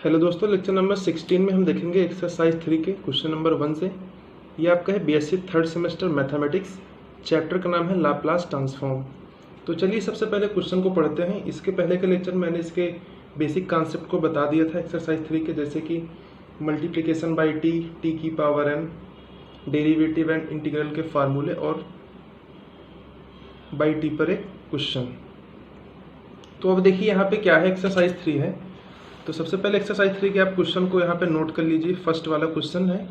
Hello दोस्तों, lecture number 16 में हम देखेंगे एक्सरसाइज 3 के क्वेश्चन नंबर 1 से। ये आपका है BSc third semester mathematics, chapter का नाम है लाप्लास ट्रांसफॉर्म। तो चलिए सबसे पहले क्वेश्चन को पढ़ते हैं। इसके पहले के लेक्चर मैंने इसके बेसिक कॉन्सेप्ट को बता दिया था एक्सरसाइज 3 के, जैसे कि मल्टीप्लिकेशन बाई टी, टी की power n, derivative and integral के फार्मूले और बाई टी पर एक क्वेश्चन। तो अब देखिए यहाँ पे क्या है, एक्सरसाइज 3 है। तो सबसे पहले एक्सरसाइज 3 के आप क्वेश्चन को यहाँ पे नोट कर लीजिए। फर्स्ट वाला क्वेश्चन है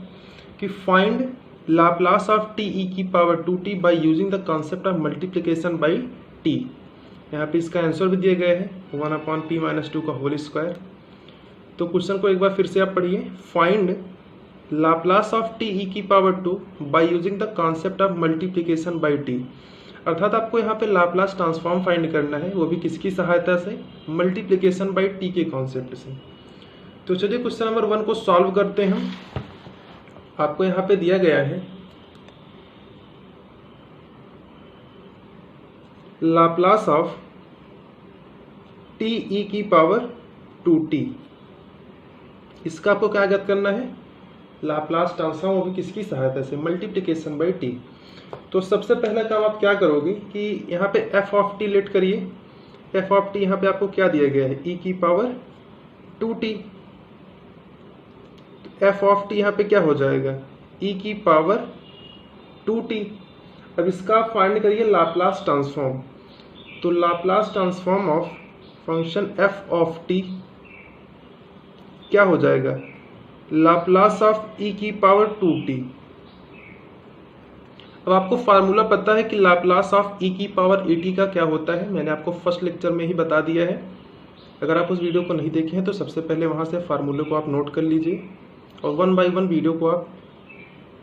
कि find Laplace of t e की power 2t by using the concept of multiplication by t. यहाँ पे इसका आंसर भी दिए गए हैं 1/p-2 का होल स्क्वायर। तो क्वेश्चन को एक बार फिर से आप पढ़िए। Find Laplace of t e की power 2 by using the concept of multiplication by t. अर्थात आपको यहाँ पे लाप्लास ट्रांसफॉर्म फाइंड करना है, वो भी किसकी सहायता से, मल्टीप्लिकेशन बाय टी के कॉन्सेप्ट से। तो चलिए क्वेश्चन नंबर 1 को सॉल्व करते हैं। आपको यहाँ पे दिया गया है लाप्लास ऑफ टी ई की पावर 2t। इसका आपको क्या ज्ञात करना है, लाप्लास ट्रांसफॉर्म, वो भी किसकी सहायता से, मल्टीप्लिकेशन बाय टी। तो सबसे पहला काम आप क्या करोगे कि यहाँ पे f ऑफ टी लेट करिए। f ऑफ टी यहाँ पे आपको क्या दिया गया है, e की पावर 2t। तो f ऑफ टी यहाँ पे क्या हो जाएगा, e की पावर 2t। अब इसका आप फाइंड करिए लाप्लास ट्रांसफॉर्म। तो Laplace transform of function f of T क्या हो जाएगा, लाप्लास ऑफ e की पावर 2t। अब आपको फार्मूला पता है कि लाप्लास ऑफ e की पावर at का क्या होता है, मैंने आपको फर्स्ट लेक्चर में ही बता दिया है। अगर आप उस वीडियो को नहीं देखे हैं तो सबसे पहले वहां से फार्मूले को आप नोट कर लीजिए और 1 बाय 1 वीडियो को आप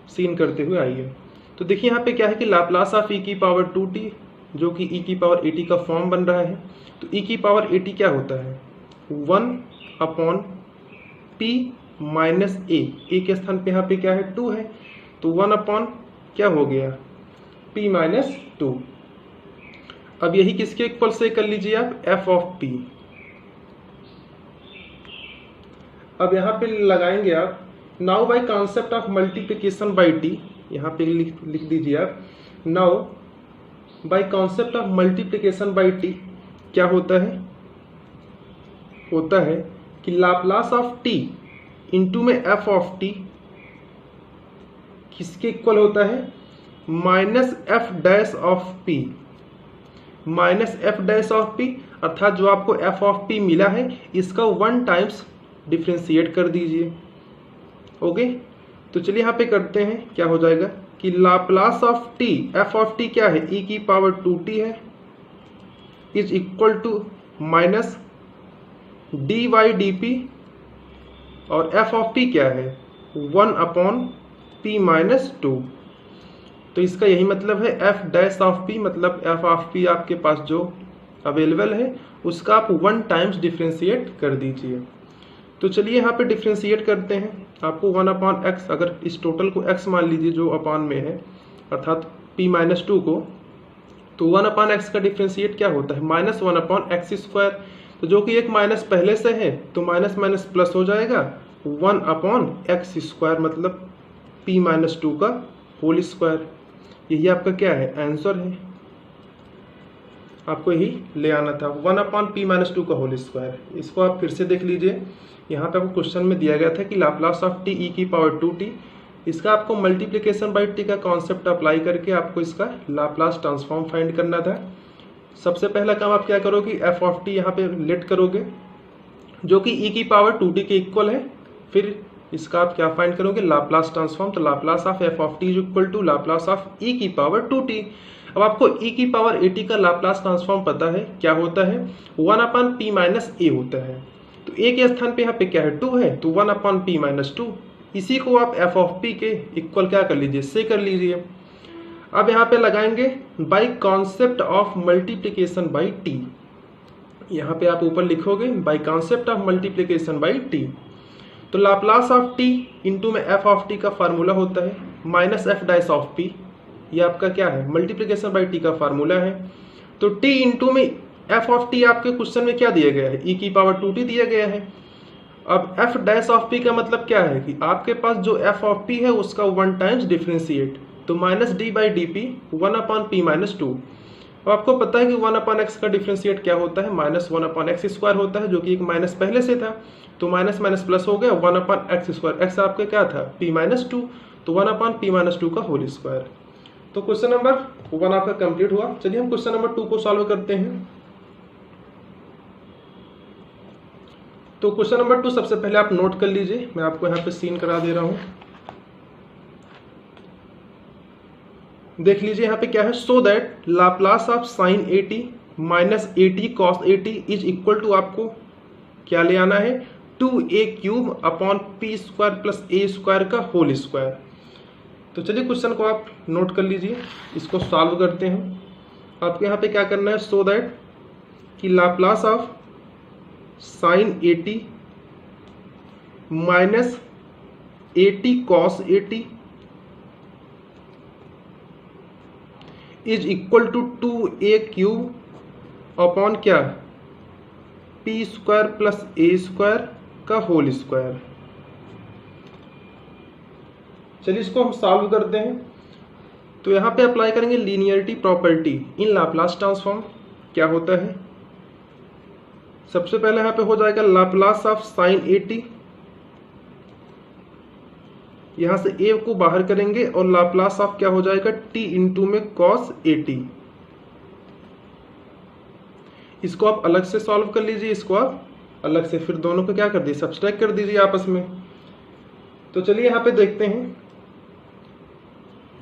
सीन करते हुए आइए। तो देखिए यहाँ पे क्या है कि लाप्लास ऑफ e की पावर 2t जो कि e की पावर at का फॉर्म बन रहा है। तो e की पावर at क्या होता है, 1/p माइनस a के स्थान पे यहाँ पे क्या है, 2 है। तो 1 क्या हो गया, p-2। अब यही किसके इक्वल से कर लीजिए आप, f ऑफ p। अब यहाँ पे लगाएंगे आप now by concept of multiplication by t। यहाँ पे लिख दीजिए आप now by concept of multiplication by t क्या होता है कि लाप्लास ऑफ t इंटू में f ऑफ t किसके इक्वल होता है, minus F dash of P. Minus F dash of P अर्थात जो आपको एफ ऑफ पी मिला है इसका 1 टाइम्स डिफ्रेंशिएट कर दीजिए। ओके, तो चलिए यहाँ पे करते हैं, क्या हो जाएगा कि Laplace of T, F of T क्या है, e की पावर 2t है, is equal to minus D Y D P, और एफ ऑफ पी क्या है, 1/p-2। तो इसका यही मतलब है f डैश ऑफ p, मतलब f ऑफ p आपके पास जो अवेलेबल है उसका आप 1 टाइम्स डिफ्रेंशिएट कर दीजिए। तो चलिए यहाँ पे डिफ्रेंशिएट करते हैं। आपको 1/x, अगर इस टोटल को x मान लीजिए जो अपान में है अर्थात p-2 को, तो 1/x का डिफ्रेंशिएट क्या होता है, -1/x²। तो जो कि एक माइनस पहले से है तो माइनस माइनस प्लस हो जाएगा, 1/x², मतलब p-2 का होल स्क्वायर। यही आपका क्या है, आंसर है। आपको यही ले आना था, 1/p-2 का होल स्क्वायर। इसको आप फिर से देख लीजिए। यहाँ पे आपको क्वेश्चन में दिया गया था कि लाप्लास ऑफ टी ई की पावर 2t, इसका आपको मल्टीप्लिकेशन बाय टी का कॉन्सेप्ट अप्लाई करके आपको इसका लाप्लास ट्रांसफॉर्म फाइंड करना था। सबसे पहला काम आप क्या करोगे, एफ ऑफ टी यहाँ पे लेट करोगे जो कि e की पावर 2t के इक्वल है। फिर इसका आप क्या फाइंड करोगे, लाप्लास ट्रांसफॉर्म। तो Laplace of f of t is equal to Laplace of e की पावर 2t। अब आपको e की पावर at का लाप्लास ट्रांसफॉर्म पता है, क्या होता है, 1/p-a होता है। तो a के स्थान पे यहाँ पे क्या है, 2 है, तो 1/p-2। इसी को आप f ऑफ p के इक्वल क्या कर लीजिए, से कर लीजिए। अब यहाँ पे लगाएंगे by concept of multiplication by t। यहाँ पे आप ऊपर लिखोगे by concept of multiplication by t। तो लाप्लास ऑफ टी इंटू में एफ ऑफ टी का फार्मूला होता है minus F dash of P. ये आपका क्या है, मल्टीप्लिकेशन बाय टी का फार्मूला है। तो टी इंटू में एफ ऑफ टी आपके क्वेश्चन में क्या दिया गया है, ई की पावर 2t दिया गया है। अब एफ डैश ऑफ पी का मतलब क्या है कि आपके पास जो एफ ऑफ पी है उसका 1 टाइम्स डिफ्रेंशिएट, तो minus D by D P 1/p-2। अब आपको पता है कि 1/x का डिफ्रेंशिएट क्या होता है, -1/x² होता है, जो कि एक माइनस पहले से था, तो माइनस माइनस प्लस हो गया 1/x²। एक्स आपका क्या था p-2, तो 1/p-2 का होल स्क्वायर। तो क्वेश्चन नंबर 1 आपका कंप्लीट हुआ। चलिए हम क्वेश्चन नंबर 2 को सॉल्व करते हैं। तो क्वेश्चन नंबर 2 सबसे पहले आप नोट कर लीजिए, मैं आपको यहाँ पे सीन करा दे रहा हूँ। देख लीजिए यहाँ पे क्या है, so that Laplace of sine 80 minus 80 cos 80 is equal to, आपको क्या ले आना है 2a³ प्लस a² का होल स्क्वायर। तो चलिए क्वेश्चन को आप नोट कर लीजिए, इसको सॉल्व करते हैं। आपको यहाँ पे क्या करना है, सो दैट कि Laplace of sine 80 minus 80 cos 80 is equal to 2a³ upon क्या p² प्लस a² का होल स्क्वायर। चलिए इसको हम सॉल्व करते हैं। तो यहाँ पे अप्लाई करेंगे linearity property in Laplace transform. क्या होता है, सबसे पहले यहाँ पे हो जाएगा लाप्लास ऑफ साइन 80, यहां से a को बाहर करेंगे और लाप्लास ऑफ क्या हो जाएगा t इंटू में cos 80। इसको आप अलग से सॉल्व कर लीजिए, इसको आप अलग से, फिर दोनों को क्या कर दीजिए सब्सट्रैक्ट कर दीजिए आपस में। तो चलिए यहाँ पे देखते हैं,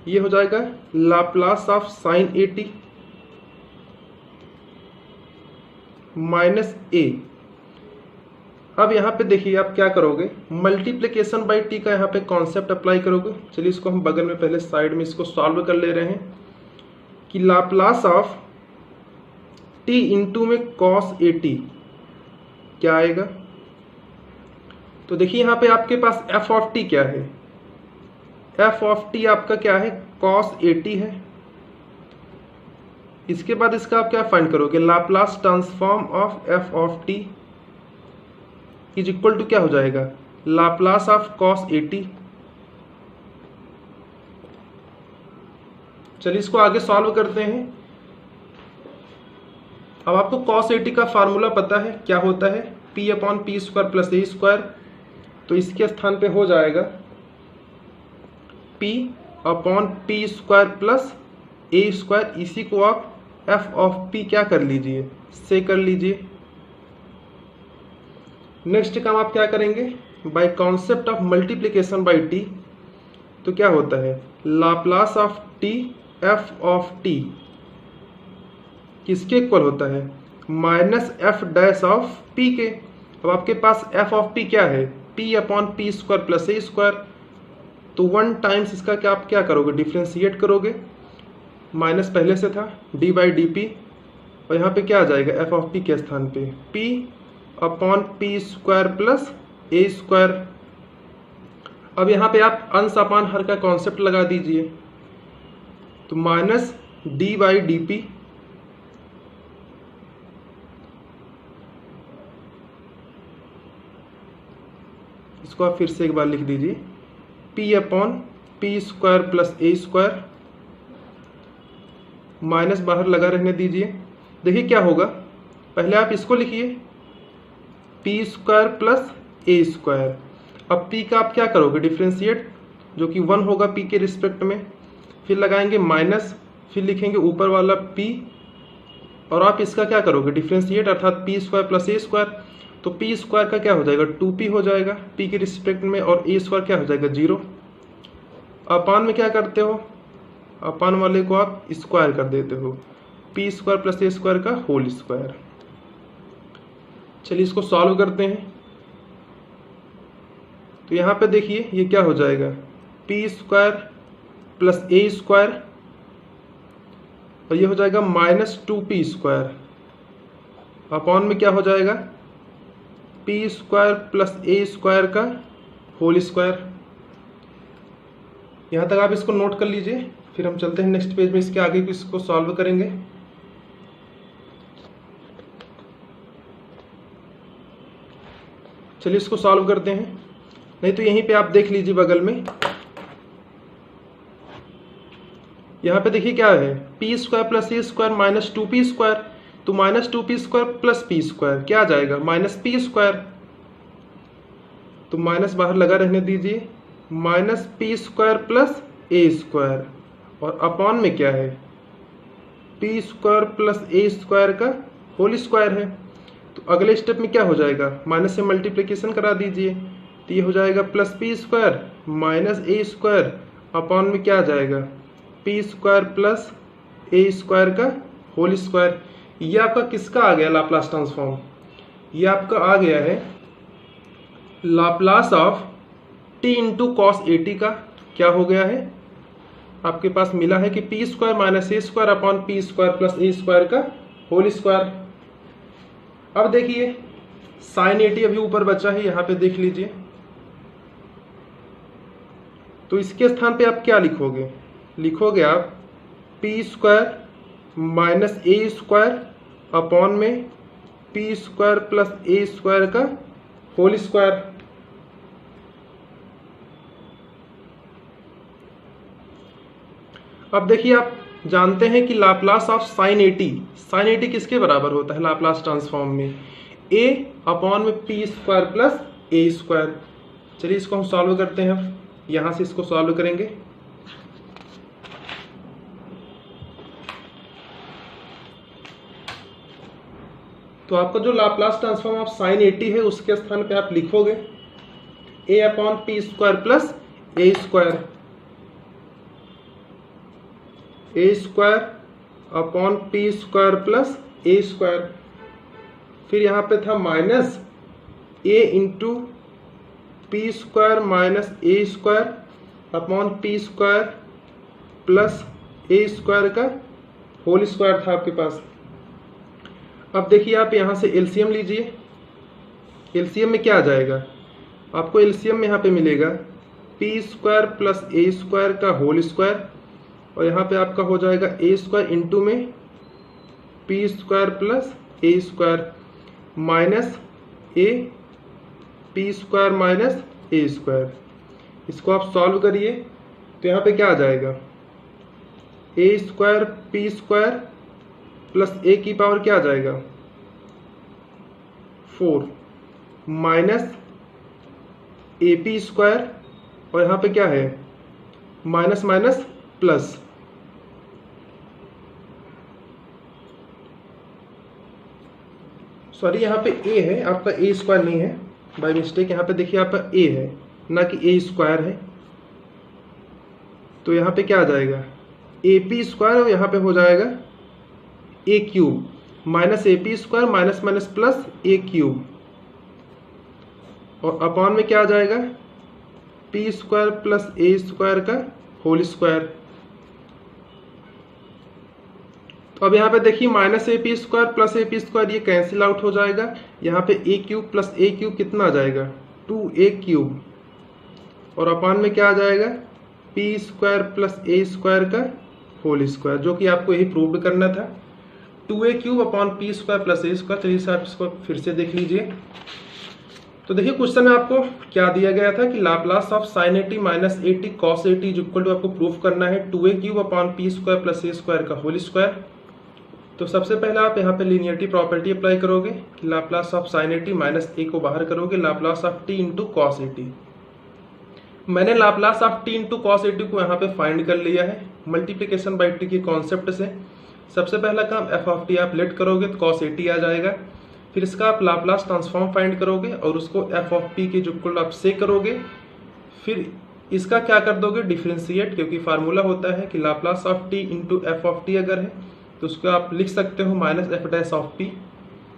ये हो जाएगा Laplace of sine 80 minus a। अब यहाँ पे देखिए आप क्या करोगे, मल्टीप्लिकेशन बाय टी का यहाँ पे कॉन्सेप्ट अप्लाई करोगे। चलिए इसको हम बगल में पहले साइड में इसको सॉल्व कर ले रहे हैं कि लाप्लास ऑफ टी इंटू में cos 80 क्या आएगा। तो देखिए यहाँ पे आपके पास f ऑफ टी क्या है, f ऑफ टी आपका क्या है cos 80 है। इसके बाद इसका आप क्या फाइंड करोगे, Laplace transform of f of T is equal to क्या हो जाएगा लाप्लास ऑफ cos 80। चलिए इसको आगे सॉल्व करते हैं। अब आपको cos 80 का फार्मूला पता है, क्या होता है p/p² प्लस a²। तो इसके स्थान पे हो जाएगा p/p² प्लस a²। इसी को आप f ऑफ p क्या कर लीजिए से कर लीजिए। नेक्स्ट काम आप क्या करेंगे, by concept of multiplication by T. तो क्या होता है Laplace of T F of T किसके इक्वल होता है minus F dash of P के। अब आपके पास एफ ऑफ पी क्या है p/p² प्लस a²। तो 1 टाइम्स इसका क्या आप क्या करोगे डिफ्रेंशिएट करोगे, माइनस पहले से था d बाई डी पी, और यहाँ पे क्या आ जाएगा एफ ऑफ पी के स्थान पे p/p² प्लस a²। अब यहाँ पे आप अंश अपान हर का कॉन्सेप्ट लगा दीजिए, तो minus d by D P इसको आप फिर से एक बार लिख दीजिए p/p² प्लस a²। माइनस बाहर लगा रहने दीजिए। देखिए क्या होगा, पहले आप इसको लिखिए p² प्लस a²। अब p का आप क्या करोगे डिफ्रेंशिएट, जो कि 1 होगा p के रिस्पेक्ट में, फिर लगाएंगे माइनस, फिर लिखेंगे ऊपर वाला p, और आप इसका क्या करोगे डिफ्रेंशिएट अर्थात p² प्लस a²। तो p² का क्या हो जाएगा 2p हो जाएगा p के रिस्पेक्ट में, और a² क्या हो जाएगा 0। अपान में क्या करते हो, अपान वाले को आप स्क्वायर कर देते हो, p² प्लस a² का होल स्क्वायर। चलिए इसको सॉल्व करते हैं। तो यहाँ पे देखिए ये क्या हो जाएगा p² प्लस a², और ये हो जाएगा -2p²। अपॉन में क्या हो जाएगा p² प्लस a² का होल स्क्वायर। यहाँ तक आप इसको नोट कर लीजिए, फिर हम चलते हैं नेक्स्ट पेज में, इसके आगे इसको सॉल्व करेंगे। चलिए इसको सॉल्व करते हैं, नहीं तो यहीं पे आप देख लीजिए बगल में, यहाँ पे देखिए क्या है, p square plus a square minus 2p square, तो minus 2p square plus P square क्या आ जाएगा, माइनस पी स्क्वायर, तो माइनस बाहर लगा रहने दीजिए, minus P square plus a square, और अपॉन में क्या है, p square plus a square का होल स्क्वायर है। तो अगले स्टेप में क्या हो जाएगा, माइनस से मल्टीप्लिकेशन करा दीजिए, तो ये हो जाएगा plus P square minus a square, upon में क्या आ जाएगा, p square plus a square का होल स्क्वायर। ये आपका किसका आ गया लाप्लास ट्रांसफॉर्म, ये आपका आ गया है Laplace of T into cos a T का। क्या हो गया है, आपके पास मिला है कि p square minus a square upon P square plus a square का होल स्क्वायर। अब देखिए साइन ए टी अभी ऊपर बचा है, यहाँ पे देख लीजिए, तो इसके स्थान पे आप क्या लिखोगे, लिखोगे आप P square minus a square upon में P square plus a square का होल स्क्वायर। अब देखिए आप जानते हैं कि Laplace of sine a t किसके बराबर होता है लाप्लास ट्रांसफॉर्म में, ए अपॉन में P square plus a square. चलिए इसको हम सॉल्व करते हैं, यहां से इसको सॉल्व करेंगे। तो आपका जो Laplace transform of sine a t है उसके स्थान पे आप लिखोगे a upon P square plus a square, a square upon P square plus a square, फिर यहाँ पे था minus a into p square minus a square upon P square plus a square का होल स्क्वायर था आपके पास। अब देखिए आप यहाँ से एलसीएम लीजिए, एलसीएम में क्या आ जाएगा, आपको एलसीएम में यहाँ पे मिलेगा p square plus a square का होल स्क्वायर, और यहाँ पे आपका हो जाएगा ए स्क्वायर इंटू में P square plus a square minus a p square minus a square. इसको आप सॉल्व करिए तो यहाँ पे क्या आ जाएगा, ए स्क्वायर पी स्क्वायर प्लस ए की पावर क्या आ जाएगा 4 माइनस ए पी स्क्वायर, और यहाँ पे क्या है माइनस माइनस प्लस, सॉरी यहाँ पे ए है आपका, ए स्क्वायर नहीं है बाय मिस्टेक, यहाँ पे देखिए आपका ए है ना कि ए स्क्वायर है, तो यहाँ पे क्या आ जाएगा ए पी स्क्वायर, और यहाँ पे हो जाएगा a cube minus a p square minus minus plus a cube, और अपॉन में क्या आ जाएगा p square plus a square का होल स्क्वायर। तो अब यहाँ पे देखिए minus a p square plus a p square ये कैंसिल आउट हो जाएगा, यहाँ पे a cube plus a cube कितना आ जाएगा 2a क्यूब, और अपॉन में क्या आ जाएगा p square plus a square का होल स्क्वायर, जो कि आपको यही प्रूव करना था 2a cube upon P square plus a square. चलिए आप इसको फिर से देख लीजिए। तो देखिए क्वेश्चन में आपको क्या दिया गया था कि Laplace of sine a t minus a t cos a t equal to आपको प्रूफ करना है 2a cube upon P square plus a square का होल स्क्वायर। तो सबसे पहले आप यहाँ पे लीनियरिटी प्रॉपर्टी अप्लाई करोगे कि Laplace of sine a t minus a को बाहर करोगे, Laplace of T into cos a t. मैंने Laplace of T into cos a t को यहाँ पे फाइंड कर लिया है मल्टीप्लीकेशन बाई टी के कॉन्सेप्ट से। सबसे पहला काम एफ ऑफ टी आप लेट करोगे तो कॉस ए टी आ जाएगा, फिर इसका आप लाप्लास ट्रांसफॉर्म फाइंड करोगे और उसको एफ ऑफ पी के इक्वल आप से करोगे, फिर इसका क्या कर दोगे डिफरेंशिएट, क्योंकि फार्मूला होता है कि Laplace of T into F of T अगर है तो उसको आप लिख सकते हो minus F dash of P,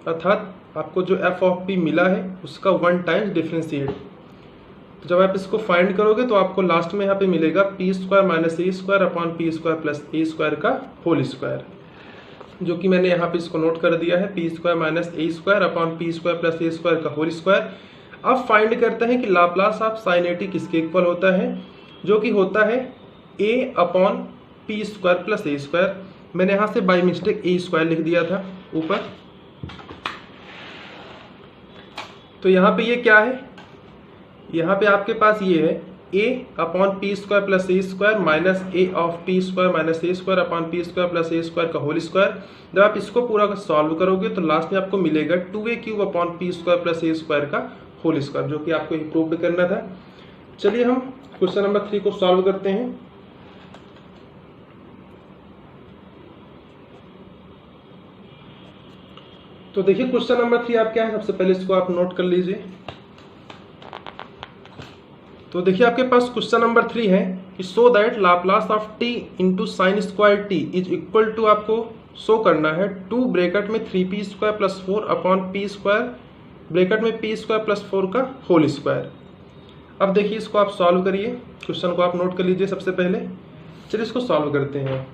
अर्थात आपको जो एफ ऑफ पी मिला है उसका 1 टाइम्स डिफरेंशिएट। तो जब आप इसको फाइंड करोगे तो आपको लास्ट में यहाँ पे मिलेगा p square minus a square upon P square plus a square का होल स्क्वायर, जो कि मैंने यहाँ पे इसको नोट कर दिया है p square minus a square upon P square plus a square का होल स्क्वायर। अब फाइंड करते हैं कि Laplace of sine a t किसके इक्वल होता है, जो कि होता है a upon P square plus a square. मैंने यहाँ से बाई मिस्टेक ए स्क्वायर लिख दिया था ऊपर, तो यहाँ पे ये क्या है, यहाँ पे आपके पास ये है a upon P square plus a square minus A of P square minus a square upon P square plus a square का होल स्क्वायर। जब आप इसको पूरा सॉल्व करोगे तो लास्ट में आपको मिलेगा 2a cube upon P square plus a square का होल स्क्वायर, जो कि आपको प्रूव करना था। चलिए हम क्वेश्चन नंबर 3 को सॉल्व करते हैं। तो देखिए क्वेश्चन नंबर 3 आप क्या है, सबसे पहले इसको आप नोट कर लीजिए। तो देखिए आपके पास क्वेश्चन नंबर 3 है कि show that Laplace of t into sine square T is equal to, आपको शो करना है 2 ब्रैकेट में 3p square plus 4 upon P square bracket में p स्क्वायर प्लस 4 का होल स्क्वायर। अब देखिए इसको आप सॉल्व करिए, क्वेश्चन को आप नोट कर लीजिए सबसे पहले। चलिए इसको सॉल्व करते हैं।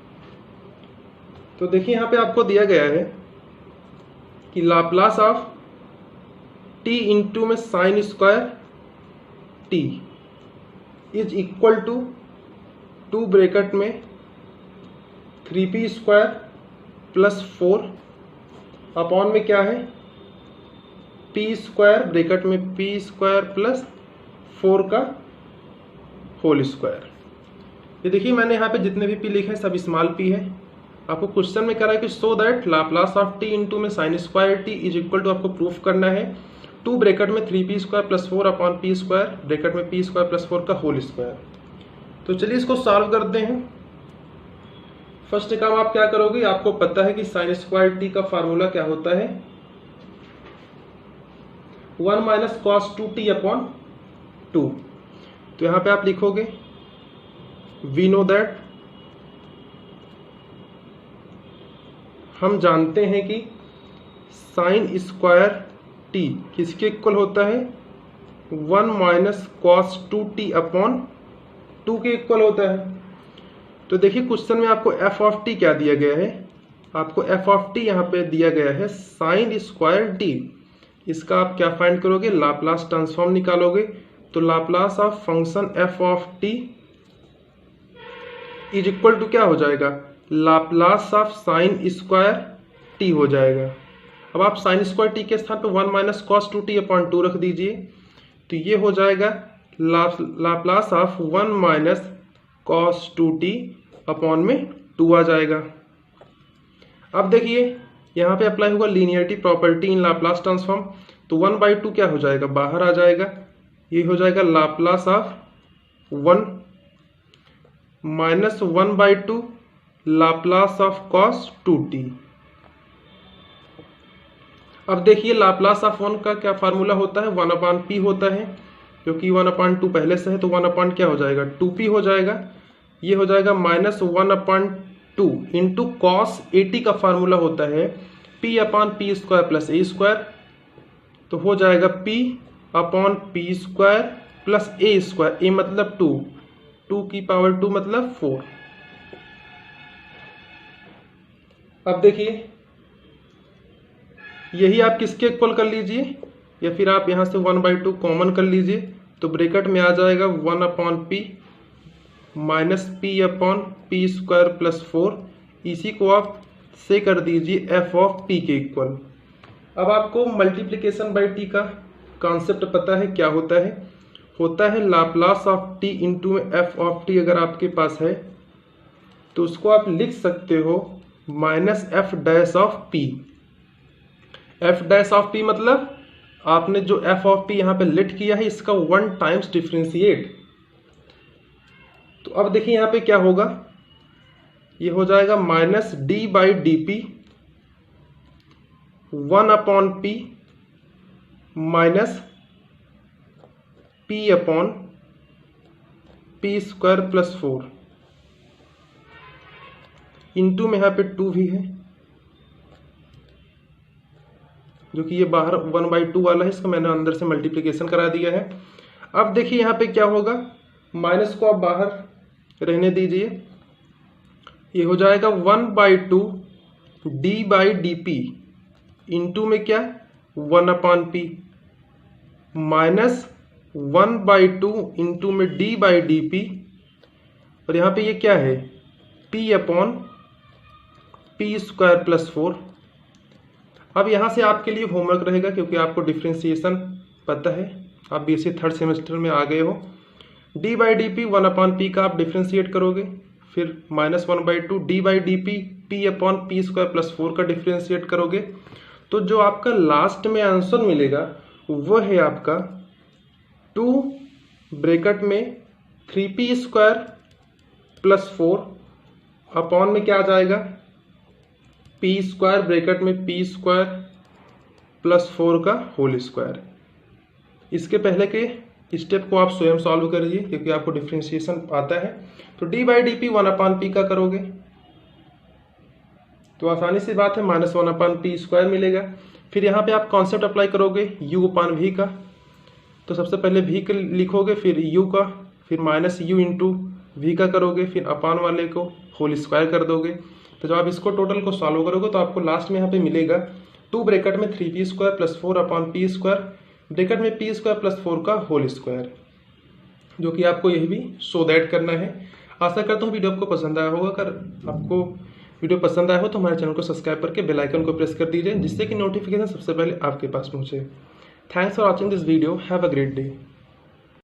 तो देखिए यहाँ पे आपको दिया गया है कि लाप्लास ऑफ t इंटू में sine square t is equal to 2 bracket में 3p स्क्वायर प्लस 4 अपॉन में क्या है p स्क्वायर ब्रैकेट में p स्क्वायर प्लस 4 का होल स्क्वायर। ये देखिए मैंने यहाँ पे जितने भी p लिखे हैं सब स्मॉल p है। आपको क्वेश्चन में कह रहा है कि so that Laplace of t into में sine square t is equal to, आपको प्रूफ करना है 2 ब्रैकेट में 3p square plus 4 upon p square bracket में p स्क्वायर प्लस 4 का होल स्क्वायर। तो चलिए इसको सॉल्व करते हैं। फर्स्ट काम आप क्या करोगे, आपको पता है कि साइन स्क्वायर t का फार्मूला क्या होता है, 1 माइनस कॉस 2t अपॉन 2। तो यहाँ पे आप लिखोगे वी नो दैट, हम जानते हैं कि साइन स्क्वायर t किसके इक्वल होता है, 1 माइनस कॉस 2t अपॉन 2 के इक्वल होता है। तो देखिए क्वेश्चन में आपको f ऑफ t क्या दिया गया है, आपको f ऑफ t यहाँ पे दिया गया है साइन स्क्वायर t। इसका आप क्या फाइंड करोगे, लाप्लास ट्रांसफॉर्म निकालोगे। तो Laplace of function f of t is equal to क्या हो जाएगा, Laplace of sine square t हो जाएगा। अब आप साइन स्क्वायर t के स्थान पर 1 माइनस कॉस 2t अपॉन 2 रख दीजिए, तो ये हो जाएगा Laplace of 1 minus cos 2t upon में 2 आ जाएगा। अब देखिए यहाँ पे अप्लाई होगा linearity property in Laplace transform. तो 1/2 क्या हो जाएगा, बाहर आ जाएगा। ये हो जाएगा Laplace of 1 minus 1/2 Laplace of cos 2t। अब देखिए लाप्लास ऑफ 1 का क्या फार्मूला होता है, 1/p होता है, क्योंकि 1/2 पहले से है तो 1/ क्या हो जाएगा, 2p हो जाएगा। ये हो जाएगा माइनस 1/2 इंटू कॉस 80 का फार्मूला होता है p upon P square plus a square. तो हो जाएगा p upon P square plus a square, a मतलब 2 की पावर 2 मतलब 4। अब देखिए यही आप किसके इक्वल कर लीजिए, या फिर आप यहाँ से 1/2 कॉमन कर लीजिए, तो ब्रैकेट में आ जाएगा 1/p minus p upon P square plus 4। इसी को आप से कर दीजिए f ऑफ p के इक्वल। अब आपको मल्टीप्लिकेशन बाय t का कॉन्सेप्ट पता है क्या होता है Laplace of t into f of t। अगर आपके पास है तो उसको आप लिख सकते हो minus f dash of p। f dash of p मतलब आपने जो f ऑफ p यहाँ पे लेट किया है इसका 1 टाइम्स डिफ्रेंशिएट। तो अब देखिए यहाँ पे क्या होगा, ये हो जाएगा minus d/dp 1/p minus p upon P square plus 4 into में यहाँ पे 2 भी है, जो कि ये बाहर 1/2 वाला है, इसका मैंने अंदर से मल्टीप्लिकेशन करा दिया है। अब देखिए यहाँ पे क्या होगा, माइनस को आप बाहर रहने दीजिए, ये हो जाएगा 1/2 d/dp इंटू में क्या 1/p माइनस 1/2 इंटू में d/dp, और यहाँ पे ये क्या है p upon P square plus 4। अब यहाँ से आपके लिए होमवर्क रहेगा, क्योंकि आपको डिफ्रेंशिएशन पता है, आप बीएससी थर्ड सेमेस्टर में आ गए हो। D by D P 1/p का आप डिफ्रेंशिएट करोगे, फिर -1/2 D by D P p/p² + 4 का डिफ्रेंशिएट करोगे, तो जो आपका लास्ट में आंसर मिलेगा वो है आपका 2 ब्रैकेट में 3p² + 4 अपॉन में क्या आ जाएगा p² ब्रैकेट में p² + 4 का होल स्क्वायर। इसके पहले के स्टेप को आप स्वयं सॉल्व करिए क्योंकि आपको डिफ्रेंशिएशन आता है। तो D by D P 1/p का करोगे तो आसानी सी बात है -1/p² मिलेगा। फिर यहाँ पे आप कॉन्सेप्ट अप्लाई करोगे u/v का, तो सबसे पहले v का लिखोगे, फिर u का, फिर -u/v का करोगे, फिर अपान वाले को होल स्क्वायर कर दोगे। तो जब आप इसको टोटल को सॉल्व करोगे तो आपको लास्ट में यहाँ पे मिलेगा 2 ब्रैकेट में 3p² + 4/p² ब्रैकेट में p² + 4 का होल स्क्वायर, जो कि आपको यही भी शो दैट करना है। आशा करता हूँ वीडियो आपको पसंद आया होगा। अगर आपको वीडियो पसंद आया हो तो हमारे चैनल को सब्सक्राइब करके बेल आइकन को प्रेस कर दीजिए, जिससे कि नोटिफिकेशन सबसे पहले आपके पास पहुँचे। Thanks for watching this video. Have a great day.